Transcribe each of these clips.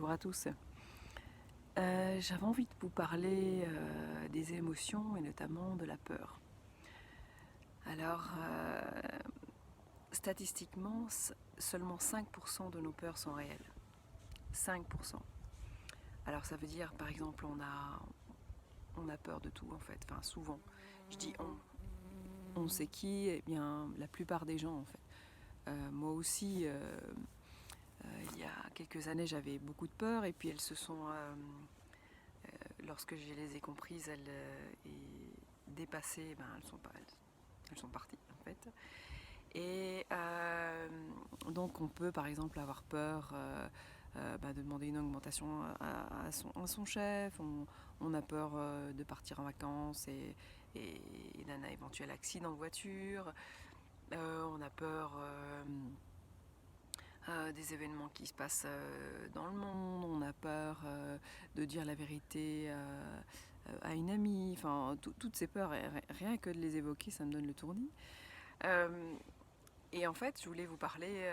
bonjour à tous. J'avais envie de vous parler des émotions et notamment de la peur. Alors, statistiquement, seulement 5% de nos peurs sont réelles. 5%. Alors ça veut dire, par exemple, on a peur de tout en fait, enfin souvent. Je dis on. On sait qui? Eh bien, la plupart des gens en fait. Moi aussi, il y a quelques années, j'avais beaucoup de peur et puis elles se sont lorsque je les ai comprises, et dépassées, ben, elles sont parties en fait. Et donc on peut par exemple avoir peur de demander une augmentation à son chef, on a peur de partir en vacances et d'un éventuel accident de voiture, on a peur des événements qui se passent dans le monde, on a peur de dire la vérité à une amie, enfin toutes ces peurs, rien que de les évoquer, ça me donne le tournis. Et en fait, je voulais vous parler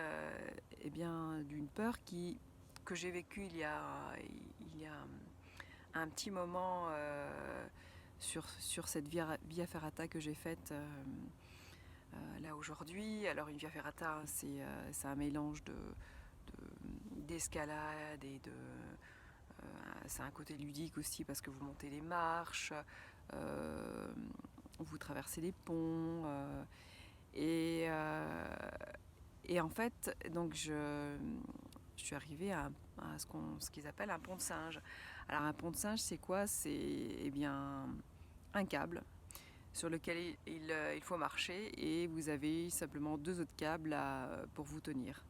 eh bien, d'une peur que j'ai vécue il y a un petit moment sur cette via ferrata que j'ai faite là aujourd'hui. Alors une via ferrata, c'est un mélange d'escalade et c'est un côté ludique aussi parce que vous montez les marches, vous traversez les ponts et, euh, et en fait donc je suis arrivée à ce qu'ils appellent un pont de singe. Alors un pont de singe, c'est quoi? C'est eh bien un câble sur lequel il faut marcher et vous avez simplement deux autres câbles pour vous tenir.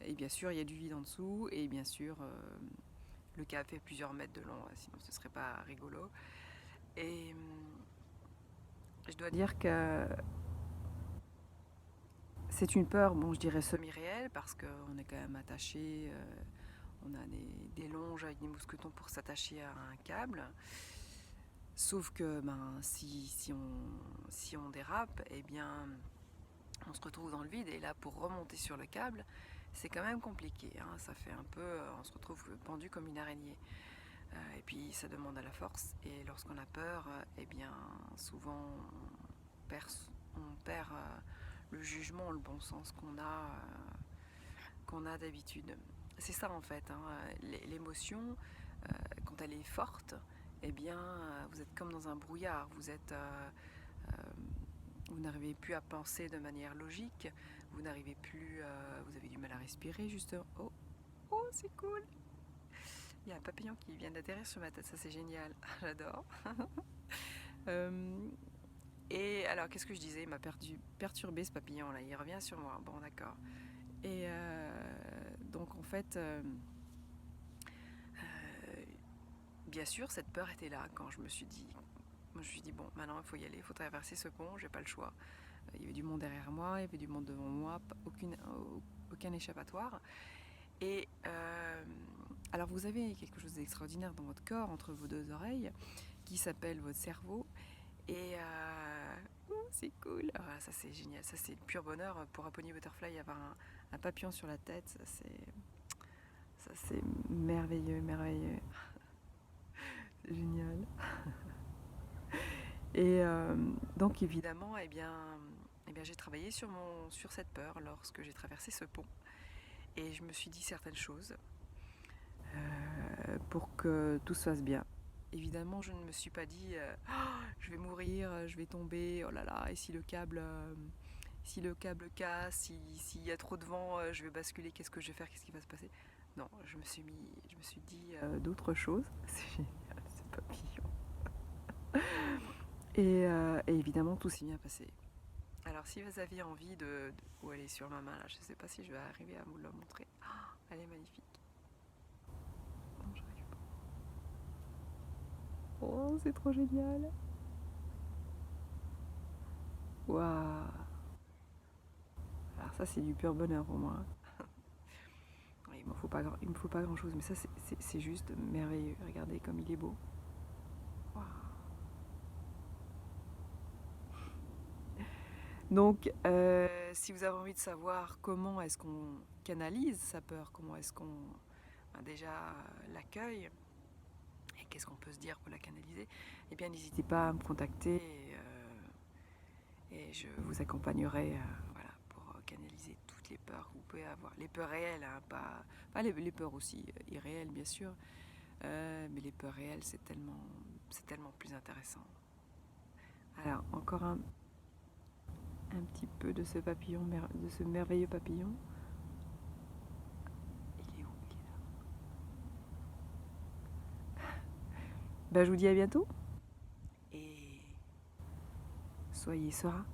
Et bien sûr, il y a du vide en dessous et bien sûr, le câble fait plusieurs mètres de long, sinon ce serait pas rigolo. Et je dois dire que c'est une peur, bon, je dirais semi-réelle parce qu'on est quand même attaché, on a des longes avec des mousquetons pour s'attacher à un câble. Sauf que si on dérape, eh bien, on se retrouve dans le vide et là pour remonter sur le câble, c'est quand même compliqué. Hein, ça fait un peu, on se retrouve pendu comme une araignée. Et puis ça demande à la force. Et lorsqu'on a peur, eh bien, souvent on perd le jugement, le bon sens qu'on a d'habitude. C'est ça en fait, hein, l'émotion, quand elle est forte, eh bien, vous êtes comme dans un brouillard, vous n'arrivez plus à penser de manière logique, vous n'arrivez plus, vous avez du mal à respirer justement. Oh, oh, c'est cool. Il y a un papillon qui vient d'atterrir sur ma tête, ça c'est génial, j'adore. Euh, et alors, qu'est-ce que je disais? Il m'a perturbé ce papillon là, il revient sur moi. Bon, d'accord. Et donc en fait, bien sûr, cette peur était là quand je me suis dit, bon, maintenant il faut y aller, il faut traverser ce pont, j'ai pas le choix. Il y avait du monde derrière moi, il y avait du monde devant moi, aucun échappatoire. Et alors vous avez quelque chose d'extraordinaire dans votre corps, entre vos deux oreilles, qui s'appelle votre cerveau. Et c'est cool. Ah, ça c'est génial, ça c'est le pur bonheur pour un pony butterfly, avoir un papillon sur la tête, ça c'est merveilleux, merveilleux, c'est génial. Et donc évidemment, eh bien j'ai travaillé sur cette peur lorsque j'ai traversé ce pont. Et je me suis dit certaines choses pour que tout se passe bien. Évidemment, je ne me suis pas dit oh, je vais mourir, je vais tomber, oh là là, et si le câble casse, s'il y a trop de vent, je vais basculer, qu'est-ce que je vais faire, qu'est-ce qui va se passer? Non, je me suis dit d'autres choses. C'est génial, ce papillon. Et évidemment, tout s'est bien passé. Alors, si vous aviez envie où elle est sur ma main, là, je ne sais pas si je vais arriver à vous la montrer. Oh, elle est magnifique. Non, j'arrive pas. Oh, c'est trop génial. Waouh. Alors ça, c'est du pur bonheur pour moi. Il me faut pas grand chose, mais ça, c'est juste merveilleux. Regardez comme il est beau. Waouh. Donc, si vous avez envie de savoir comment est-ce qu'on canalise sa peur, comment est-ce qu'on déjà l'accueil. Et qu'est-ce qu'on peut se dire pour la canaliser? Eh bien, n'hésitez pas à me contacter et je vous accompagnerai voilà, pour canaliser toutes les peurs que vous pouvez avoir. Les peurs réelles, hein, pas les peurs aussi irréelles, bien sûr, mais les peurs réelles, c'est tellement plus intéressant. Alors, encore un petit peu de ce papillon, de ce merveilleux papillon. Il est où? Il est là. Ben, je vous dis à bientôt. Et soyez sereins.